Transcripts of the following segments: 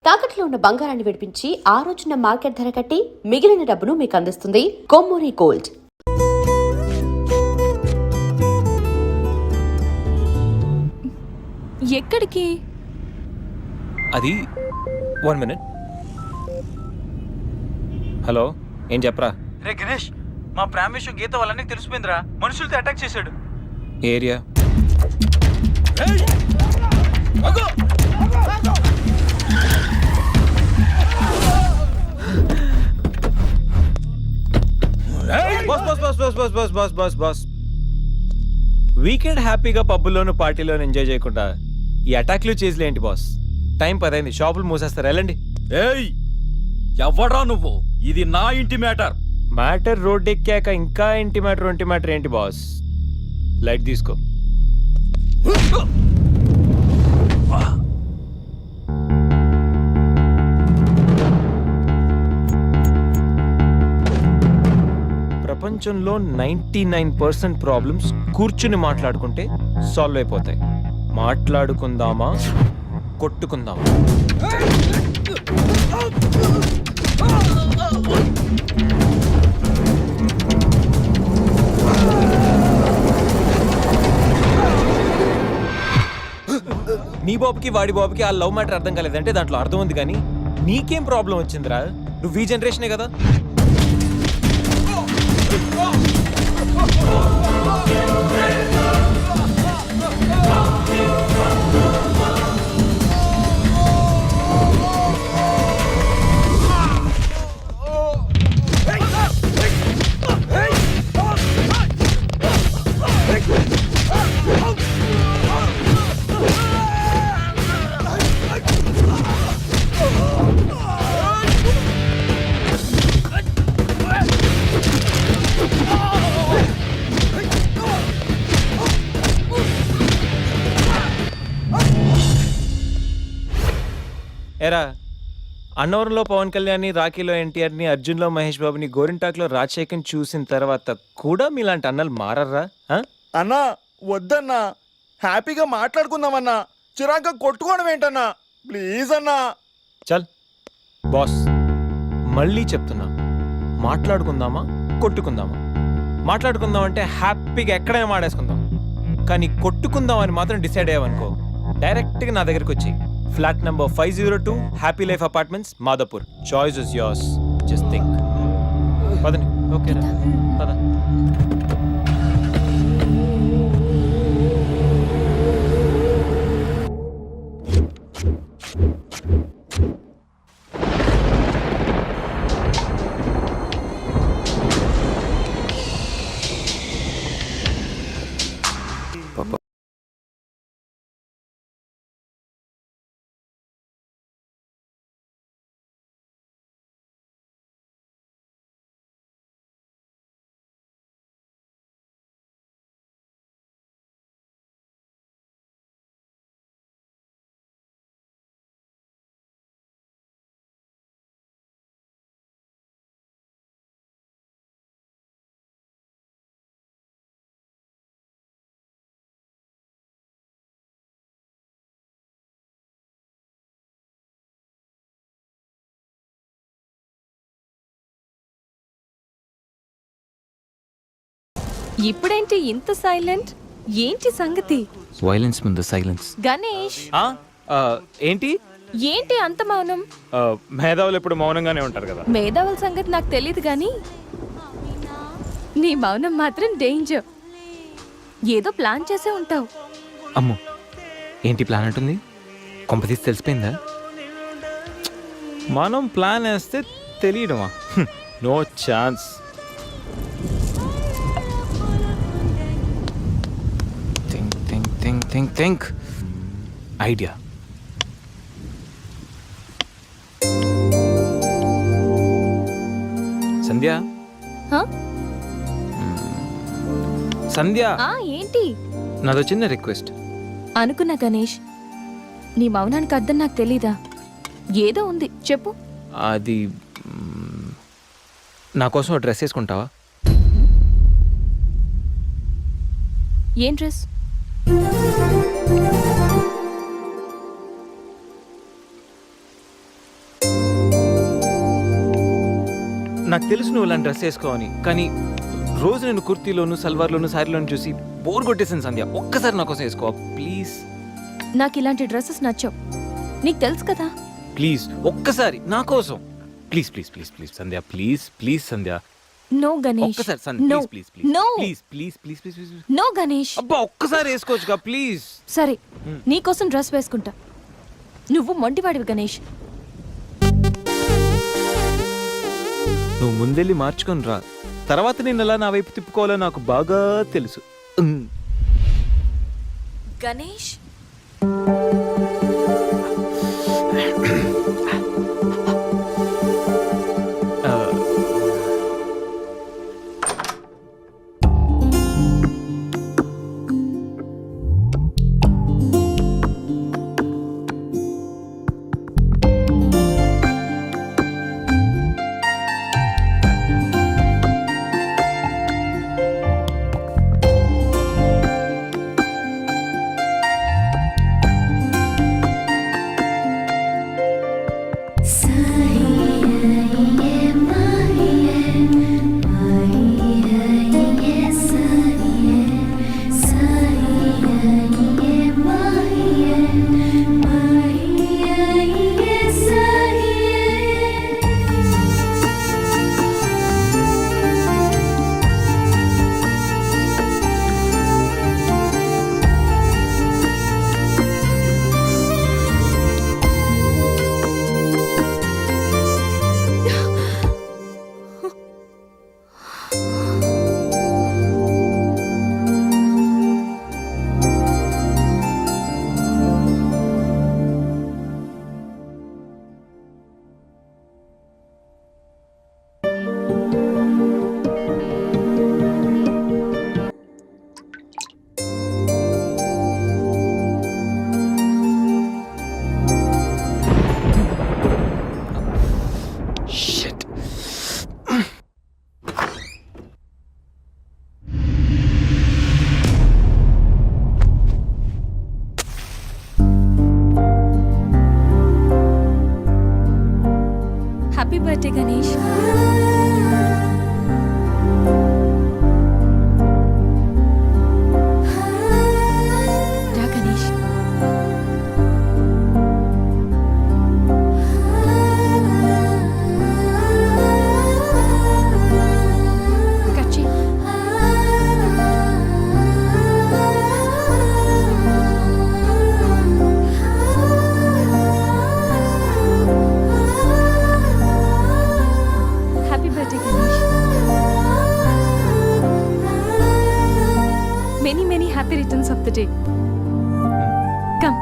తాకట్లో ఉన్న బంగారాన్ని విడిపించి ఆ రోజున మార్కెట్ ధర కట్టి మిగిలిన డబ్బును మీకు అందిస్తుంది కొమ్మూరి గోల్డ్. ఎక్కడికి? అది 1 minute. హలో, ఏం చెప్పరా? రే గణేష్, మా ప్రేమ విషయం గీత వాళ్ళని తెలిసిపోయిందిరా. మనుషులతో అటాక్ చేశాడు. ఏరియా బాస్ వీకెండ్ హ్యాపీగా పబ్బుల్లోను పార్టీలోను ఎంజాయ్ చేయకుండా ఈ అటాక్లు చేసిలే ఏంటి బాస్? టైం 10 అయింది, షాపులు మూసేస్తారు, వెళ్ళండి. ఏయ్, ఎవడ్రా నువ్వు? ఇది నా ఇంటి మ్యాటర్. మ్యాటర్ రోడ్ ఎక్కాక ఇంకా ఇంటి మ్యాటర్ ఏంటి బాస్? లైట్ తీసుకో. ప్రపంచంలో 99% ప్రాబ్లమ్స్ కూర్చుని మాట్లాడుకుంటే సాల్వ్ అయిపోతాయి. మాట్లాడుకుందామా, కొట్టుకుందామా? నీ బాబుకి వాడి బాబుకి ఆ లవ్ మ్యాటర్ అర్థం కాలేదంటే దాంట్లో అర్థం ఉంది, కానీ నీకేం ప్రాబ్లం వచ్చిందిరా? నువ్వు ఈ జనరేషనే కదా. ఎరా, అన్నవరంలో పవన్ కళ్యాణ్ని, రాఖీలో ఎన్టీఆర్ని, అర్జున్లో మహేష్ బాబుని, గోరింటాక్లో రాజశేఖర్ని చూసిన తర్వాత కూడా మీలాంటి అన్నలు మారర్రా? అన్నా వద్దన్నా, హ్యాపీగా మాట్లాడుకుందామన్నా, చిరాక కొట్టుకోవడం ఏంటన్నా? ప్లీజ్ అన్నా. చల్ బాస్, మళ్ళీ చెప్తున్నా, మాట్లాడుకుందామా, కొట్టుకుందామా? మాట్లాడుకుందాం అంటే హ్యాపీగా ఎక్కడైనా మాడేసుకుందాం, కానీ కొట్టుకుందాం అని మాత్రం డిసైడ్ అయ్యావనుకో, డైరెక్ట్గా నా దగ్గరికి వచ్చి flat number 502 happy life apartments, Madhapur. Choice is yours, just think. పదండి. ఓకేనా? పద. ఇప్పుడేంటి ఇంత సైలెంట్? ఏంటి సంగతి? వైలెన్స్ ముందు సైలెన్స్. గణేష్, ఏంటి ఏంటి అంత మౌనం? మేధావులు ఎప్పుడు మౌనంగానే ఉంటారు కదా. మేధావుల సంగతి నాకు తెలియదు, కానీ నీ మౌనం మాత్రం డేంజర్. ఏదో ప్లాన్ చేసే ఉంటావు. అమ్మో, ఏంటి ప్లాన్ అంటుంది? కొంపతీసి తెలిసిపోయిందా? మనం ప్లాన్ వేస్తే తెలియడమా? No chance. Think idea. Sandhya, Sandhya, ఏంటి? నాదో చిన్న రిక్వెస్ట్. అనుకున్నా గణేష్, నీ మౌనానికి అర్థం నాకు తెలీదా? ఏదో ఉంది, చెప్పు. అది నా కోసం డ్రెస్ వేసుకుంటావా? ఏం డ్రెస్? నాకు తెలుసు నువ్వు ఇలాంటి డ్రెస్ వేసుకోవని, కానీ రోజు నేను కుర్తీలోను సల్వార్లోను శారీలోను చూసి బోర్ కొట్టేసాను సంధ్య. ఒక్కసారి నా కోసం వేసుకో ప్లీజ్. నాకు ఇలాంటి డ్రెస్సెస్ నచ్చవు, నీకు తెలుసు కదా. ప్లీజ్ ఒక్కసారి నా కోసం. Please please please please Sandhya, please please Sandhya, no Ganesh, ఒక్కసారి Sandhya, no please please please no please please please please please. No Ganesh. అబ్బా ఒక్కసారి వేసుకోవచ్చుగా ప్లీజ్. సరే, నీకోసం డ్రెస్ వేసుకుంటా. నువ్వు మొండివాడివి గణేష్. నువ్వు ముందెళ్ళి మార్చుకొని రా, తర్వాత నేను ఎలా నా వైపు తిప్పుకోవాలో నాకు బాగా తెలుసు. Ganesh, shit. Happy birthday Ganesh. రా గణేష్. కట్ చేయి. Happy birthday Ganesh. Many many happy returns of the day. Come.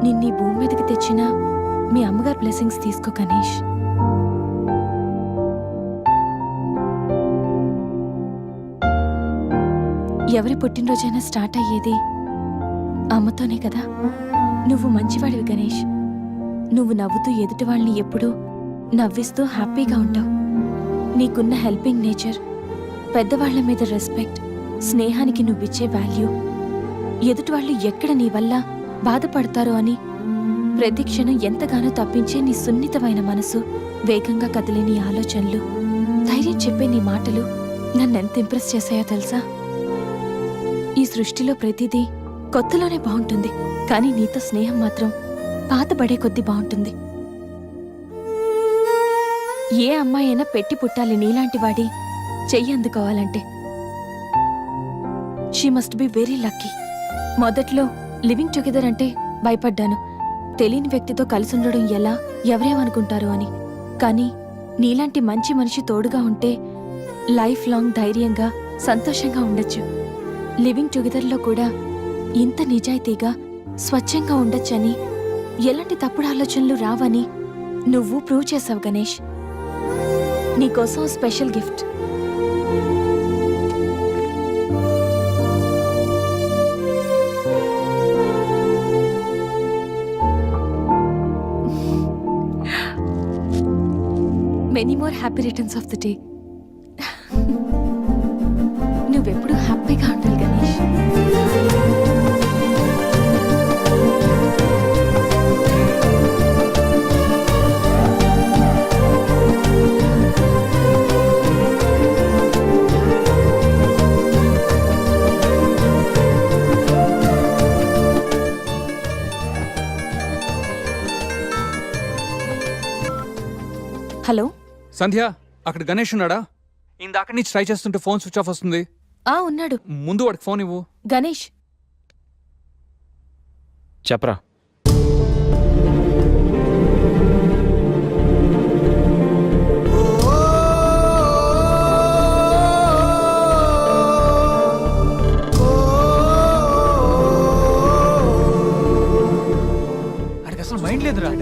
నిన్నీ భూమి మీదకి తెచ్చిన మీ అమ్మగారు బ్లెస్సింగ్స్ తీసుకో గణేష్. ఎవరి పుట్టినరోజైనా స్టార్ట్ అయ్యేది అమ్మతోనే కదా. నువ్వు మంచివాడివి గణేష్. నువ్వు నవ్వుతూ ఎదుటి వాళ్ళని ఎప్పుడూ నవ్విస్తూ హ్యాపీగా ఉంటావు. నీకున్న హెల్పింగ్ నేచర్, పెద్దవాళ్ల మీద రెస్పెక్ట్, స్నేహానికి నువ్విచ్చే వాల్యూ, ఎదుటి వాళ్ళు ఎక్కడ నీ వల్ల బాధపడతారో అని ప్రతి క్షణం ఎంతగానో తప్పించే నీ సున్నితమైన మనసు, వేగంగా కదిలే నీ ఆలోచనలు, ధైర్యం చెప్పే నీ మాటలు నన్నెంత ఇంప్రెస్ చేశాయో తెలుసా. ఈ సృష్టిలో ప్రతిదీ కొత్తలోనే బాగుంటుంది, కానీ నీతో స్నేహం మాత్రం పాతబడే కొద్దీ బాగుంటుంది. ఏ అమ్మాయి అయినా పెట్టి పుట్టాలి నీలాంటి వాడి చెయ్యి అందుకోవాలంటే. She must be very lucky. మొదట్లో లివింగ్ టుగెదర్ అంటే భయపడ్డాను, తెలియని వ్యక్తితో కలిసి ఉండడం ఎలా, ఎవరేమనుకుంటారో అని. కానీ నీలాంటి మంచి మనిషి తోడుగా ఉంటే లైఫ్ లాంగ్ ధైర్యంగా సంతోషంగా ఉండొచ్చు. లివింగ్ టుగెదర్లో కూడా ఇంత నిజాయితీగా స్వచ్ఛంగా ఉండొచ్చని, ఎలాంటి తప్పుడు ఆలోచనలు రావని నువ్వు ప్రూవ్ చేసావు గణేష్. నీకోసం special gift. Many more happy returns of the day. నువ్వెప్పుడు హ్యాపీగా ఉండాలి గణేష్. హలో. సంధ్య, అక్కడ గణేష్ ఉన్నాడా? ఇందాక నుంచి ట్రై చేస్తుంటే ఫోన్ స్విచ్ ఆఫ్ వస్తుంది. ఉన్నాడు. ముందు వాడికి ఫోన్ ఇవ్వు. గణేష్, చెప్పరా. అడికి అసలు మైండ్ లేదురా.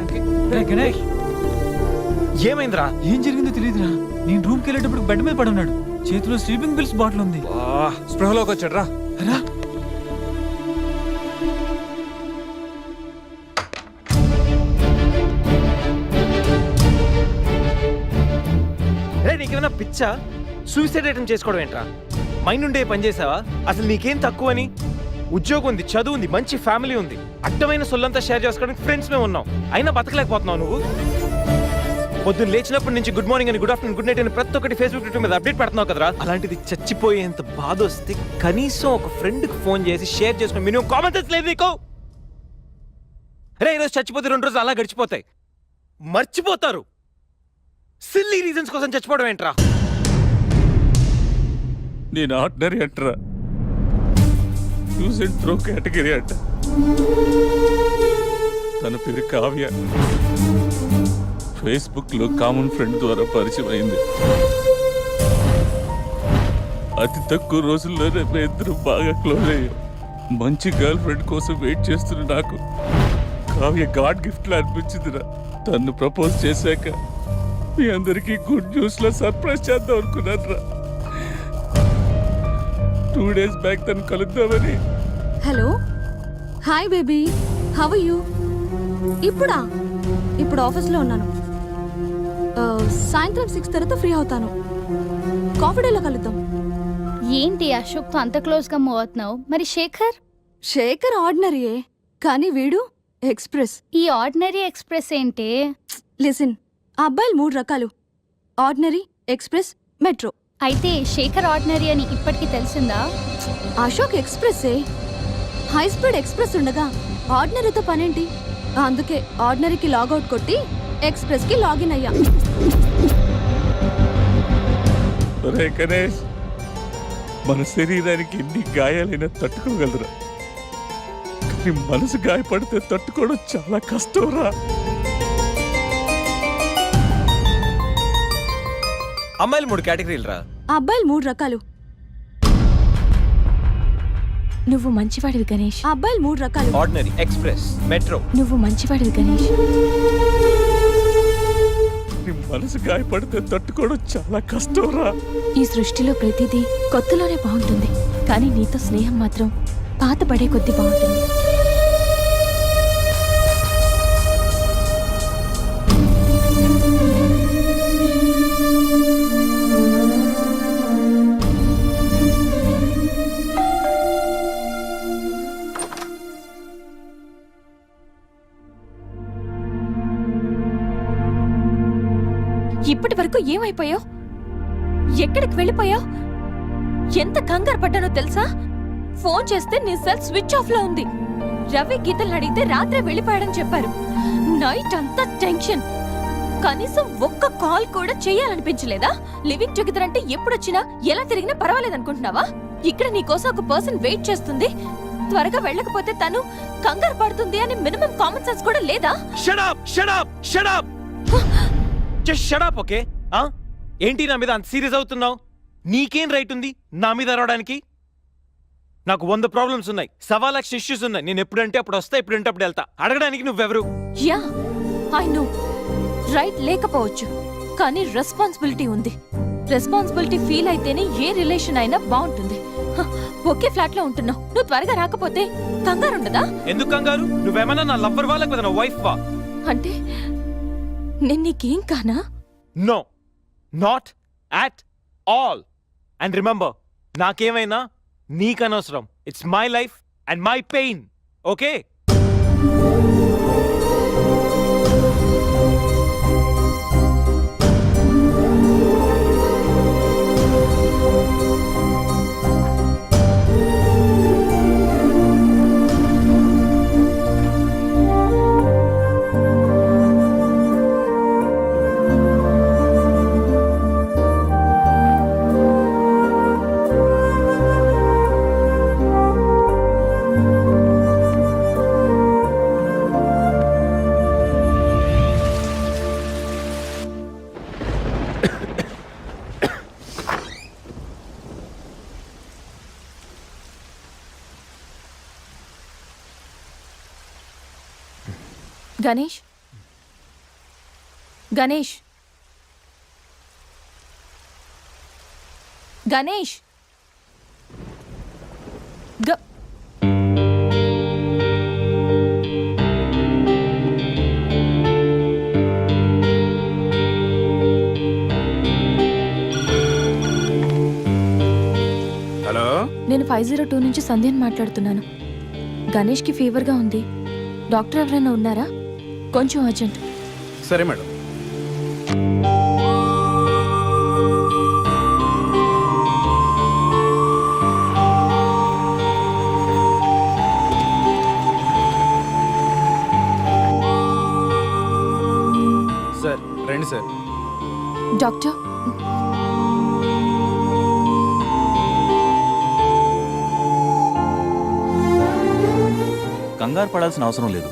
రే గణేష్, ఏమైందిరా? ఏం జరిగిందో తెలియదురా. నేను రూమ్కి వెళ్ళేటప్పుడు బెడ్ మీద పడి ఉన్నాడు. చేతిలో స్లీపింగ్ పిల్స్ బాటిల్ ఉంది. స్పృహలోకి వచ్చాడు రా. రా. రే, నీకేమైనా పిచ్చా? సూసైడ్ అటెంప్ట్ చేసుకోవడం ఏంట్రా? మైండ్ ఉండే పని చేసావా? అసలు నీకేం తక్కువని? ఉద్యోగం ఉంది, చదువు ఉంది, మంచి ఫ్యామిలీ ఉంది, అడ్డమైన సొల్లంతా షేర్ చేసుకోవడానికి ఫ్రెండ్స్ మేము ఉన్నాం. అయినా బతకలేకపోతున్నావు నువ్వు. పొద్దున్న లేచినప్పటి నుంచి గుడ్ మార్నింగ్ అని, గుడ్ ఆఫ్టర్నూన్, గుడ్ నైట్ అని ప్రతి ఒక్కటి ఫేస్బుక్ ట్విట్టర్ మీద అప్డేట్ పెడుతున్నావు కదరా. అలాంటిది చచ్చిపోయేంత బాధ వస్తే కనీసం ఒక ఫ్రెండ్కి ఫోన్ చేసి షేర్ చేసుకుని మినిమం కామన్ సెన్స్ లేదు నీకు? రే, ఈరోజు చచ్చిపోతే 2 రోజులు అలా గడిచిపోతాయి, మర్చిపోతారు. సిల్లీ రీజన్స్ కోసం చచ్చిపోవడం ఏంట్రా? నేను ఆర్డినరీ అంటరా, యూజ్ అండ్ త్రో కేటగిరీ అంట. తన పేరు కావ్య. ఫేస్బుక్ లో కామన్ ఫ్రెండ్ ద్వారా పరిచయం అయింది. అతి తక్కువ రోజుల్లోనే మేము ఇద్దరు బాగా క్లోజ్ అయ్యాం. మంచి గర్ల్ ఫ్రెండ్ కోసం వెయిట్ చేస్తున్న నాకు కావ్య గాడ్ గిఫ్ట్ లా అనిపించిందిరా. తను ప్రపోజ్ చేశాక మీ అందరికీ గుడ్ న్యూస్ లో సర్ప్రైజ్ చేద్దాం అనుకున్నాను రా. 2 days బ్యాక్ తను కలుద్దామని. Hello, hi baby, how are you? ఇప్పుడు ఆఫీస్లో ఉన్నాను. సాయంత్రం 6 తర్వాత ఫ్రీ అవుతాను. కాఫీ డేలో కలుద్దాం. ఏంటి అశోక్తో అంత క్లోజ్గా మూవ్ అవుతున్నావు? మరి శేఖర్ ఆర్డినరీయే, కానీ వీడు ఎక్స్ప్రెస్. ఈ ఆర్డినరీ ఎక్స్ప్రెస్ ఏంటి? లిసన్, ఆ అబ్బాయిలు 3 రకాలు: ఆర్డినరీ, ఎక్స్ప్రెస్, మెట్రో. అయితే శేఖర్ ఆర్డినరీ అని ఇప్పటికి తెలిసిందా? అశోక్ ఎక్స్ప్రెస్సే. హై స్పీడ్ ఎక్స్ప్రెస్ ఉండగా ఆర్డినరీతో పనేంటి? అందుకే ఆర్డినరీకి లాగౌట్ కొట్టి ఎక్స్ప్రెస్కి లాగిన్ అయ్యా. ఒరే గణేష్, మన శరీరానికి ఎన్ని గాయాలైనా తట్టుకోగలరా, కానీ మనసు గాయపడితే తట్టుకోవడం చాలా కష్టంరా. అమ్మాయిలు 3 కేటగిరీలు రా. ఆ అబ్బాయిలు 3 రకాలు. నువ్వు మంచివాడివి గణేష్. ఆ అబ్బాయిలు 3 రకాలు: ఆర్డినరీ, ఎక్స్ప్రెస్, మెట్రో. నువ్వు మంచివాడివి గణేష్. నీ మనసు గాయపడితే తట్టుకోవడం చాలా కష్టంరా. ఈ సృష్టిలో ప్రతిదీ కొత్తలోనే బాగుంటుంది, కానీ నీతో స్నేహం మాత్రం పాత పడే కొద్దీ బాగుంటుంది. ఇప్పటి వరకు ఏమైపోయావు? ఎక్కడికి వెళ్ళిపోయావు? ఎంత కంగారు పడ్డానో తెలుసా? ఫోన్ చేస్తే నీ సెల్ స్విచ్ ఆఫ్ లో ఉంది. రవి గీతలు అడిగితే రాత్రే వెళ్ళిపోయాడని చెప్పారు. నైట్ అంతా టెన్షన్. కనీసం ఒక్క కాల్ కూడా చేయాలనిపించలేదా? లివింగ్ టుగెదర్ అంటే ఎప్పుడొచ్చినా ఎలా తిరిగినా పర్వాలేదనుకుంటున్నావా? ఇక్కడ నీ కోసం ఒక పర్సన్ వెయిట్ చేస్తుంది. త్వరగా వెళ్ళకపోతే తను కంగారు పడుతుంది అని మినిమం కామన్ సెన్స్ కూడా లేదా? Shut up, shut up, shut up. Just shut up, okay? ఏంటి నా మీద అంత సీరియస్ అవుతున్నావు? నీకేం రైట్ ఉంది నా మీద అరవడానికి? నాకు 100 ప్రాబ్లమ్స్ ఉన్నాయి, 1,00,000 ఇష్యూస్ ఉన్నాయి. నేను ఎప్పుడంటే అప్పుడు వస్తా, ఎప్పుడంటే అప్పుడు వెళ్తా. అడగడానికి నువ్వెవరు? Yeah, I know. రైట్ లేకపోవచ్చు, కానీ రెస్పాన్సిబిలిటీ ఉంది. రెస్పాన్సిబిలిటీ ఫీల్ అయితేనే ఏ రిలేషన్ అయినా బాగుంటుంది. ఒకే ఫ్లాట్ లో ఉంటున్నావు, నువ్వు త్వరగా రాకపోతే కంగారు ఉండదా? ఎందుకు కంగారు? నువ్వేమన్నా నా లవ్వర్ వా లేకపోతే నా వైఫ్ వా? అంటే నేను నీకేం కానా? No, not at all. And remember, నాకేమైనా నీకనవసరం. It's my life and my pain. Okay? Ganesh, Ganesh, Ganesh, hello, నేను 502 నుంచి సంధ్యని మాట్లాడుతున్నాను. గణేష్కి ఫీవర్గా ఉంది. డాక్టర్ ఎవరైనా ఉన్నారా? కొంచెం అర్జెంట్. సరే మేడం. సార్ రండి సార్. డాక్టర్, కంగారు పడాల్సిన అవసరం లేదు.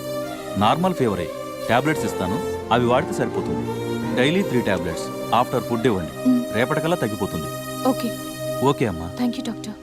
నార్మల్ ఫీవరే. టాబ్లెట్స్ ఇస్తాను, అవి వాడితే సరిపోతుంది. Daily 3 tablets. ఆఫ్టర్ ఫుడ్ ఇవ్వండి. రేపటికల్లా తగ్గిపోతుంది. ఓకే. ఓకే అమ్మా. Thank you doctor.